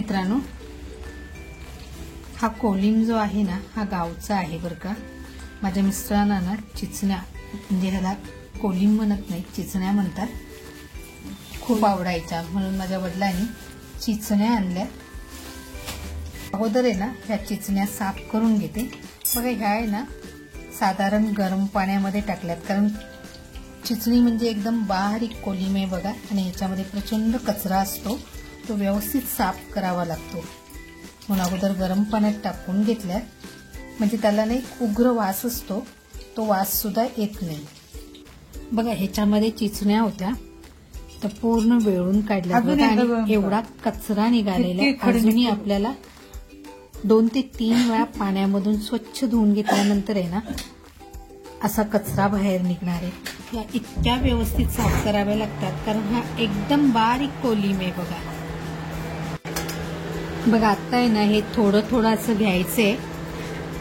मित्रांनो, हा कोलिम जो आहे ना, हा गावचा आहे बरं का। माझ्या मिस्टरांना ना चिचण्या, म्हणजे ह्याला कोलिम म्हणत नाही, चिचण्या म्हणतात, खूप आवडायच्या, म्हणून माझ्या वडिलांनी चिचण्या आणल्या। अगोदर आहे ना ह्या चिचण्या साफ करून घेते। बघा, ह्या आहे ना साधारण गरम पाण्यामध्ये टाकल्यात, कारण चिचणी म्हणजे एकदम बारीक कोलिम आहे बघा, आणि ह्याच्यामध्ये प्रचंड कचरा असतो, तो व्यवस्थित साफ करावा लागतो। म्हणून अगोदर गरम पाण्यात टाकून घेतल्या, म्हणजे त्याला नाही उग्र वास असतो, तो वास सुद्धा येत नाही। बघा, ह्याच्यामध्ये चिचण्या होत्या, तर पूर्ण वेळून काढल्या बघा, आणि एवढा कचरा निघालेला। अजूनही आपल्याला 2 ते 3 वेळा पाण्यामधून स्वच्छ धुवून घेतल्यानंतर आहे ना असा कचरा बाहेर निघणार आहे। या इतक्या व्यवस्थित साफ कराव्या लागतात, कारण हा एकदम बारीक कोलिम आहे बघा। बघा, आता आहे ना हे थोडं थोडं असं घ्यायचंय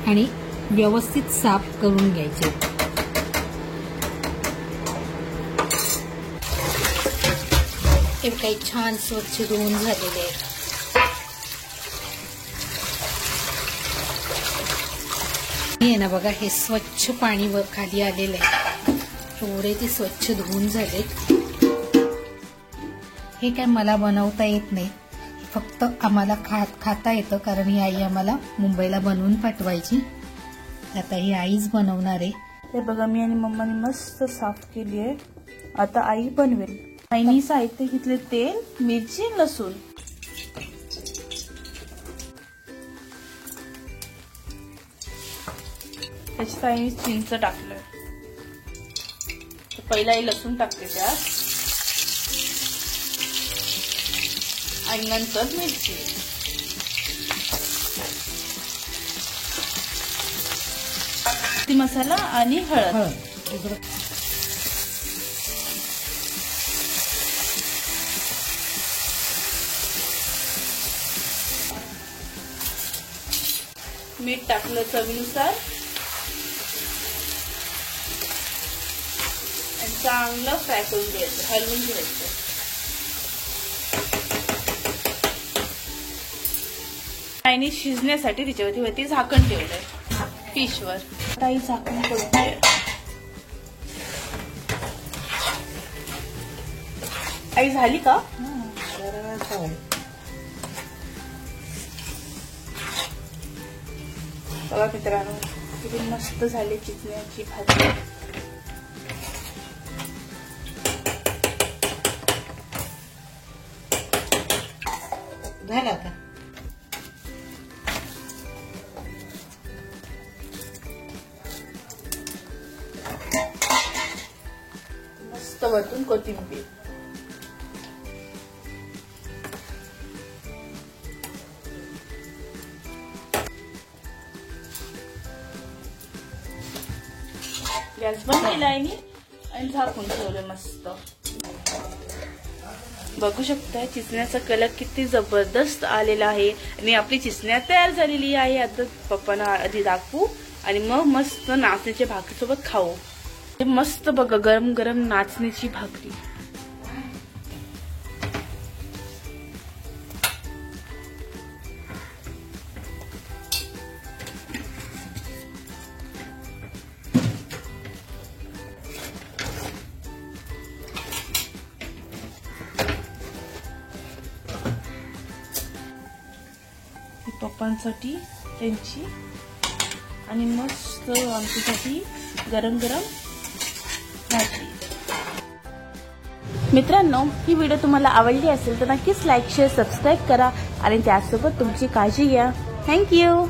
आणि व्यवस्थित साफ करून घ्यायचे। हे काही छान स्वच्छ धुवून झालेले आहेत। हे ना बघा, हे स्वच्छ पाणी वर खाली आलेलं आहे, एवढे ते स्वच्छ धुवून झाले। हे काय मला बनवता येत नाही, फक्त आम्हाला खाता येतं, कारण ही आई आम्हाला मुंबईला बनवून पाठवायची। आता ही आईच बनवणार आहे। हे बघा, मी आणि मम्माने मस्त साफ केली आहे, आता आई बनवेल। आईने साहित्य घेतले, तेल, मिरची, लसूण। त्याच्यात आईने चिंच टाकलंय, पहिला आई लसूण टाकते त्यात, आणि नंतर मिरची। ती मसाला आणि हळद। मीठ टाकलं चवीनुसार, आणि चांगलं फ्राय करून घ्यायचं, हलवून घ्यायचं। आईने शिजण्यासाठी तिच्यावरती झाकण ठेवलंय फिशवर। आई झाकण पडते, आई झाली का? बघा मित्रांनो, किती मस्त झाली चिचण्याची भाजी। झालं आता। मस्त वरतून कोथिंबीर। गॅस बंद केला आहे आणि झाकून ठेवलं मस्त। बघू शकता चिचण्याचा कलर किती जबरदस्त आलेला आहे, आणि आपली चिचण्या तयार झालेली आहे। आता पप्पांना आधी दाखवू आणि मग मस्त नाचणीच्या भाकरीसोबत खाऊ। मस्त बघा, गरम गरम नाचणीची भाकरी। पप्पांसाठी त्यांची, आणि मस्त आमच्यासाठी गरम गरम भाजी। मित्रांनो, ही व्हिडिओ तुम्हाला आवडली असेल तर नक्कीच लाईक, शेअर, सबस्क्राईब करा, आणि त्यासोबत तुमची काळजी घ्या। थँक्यू।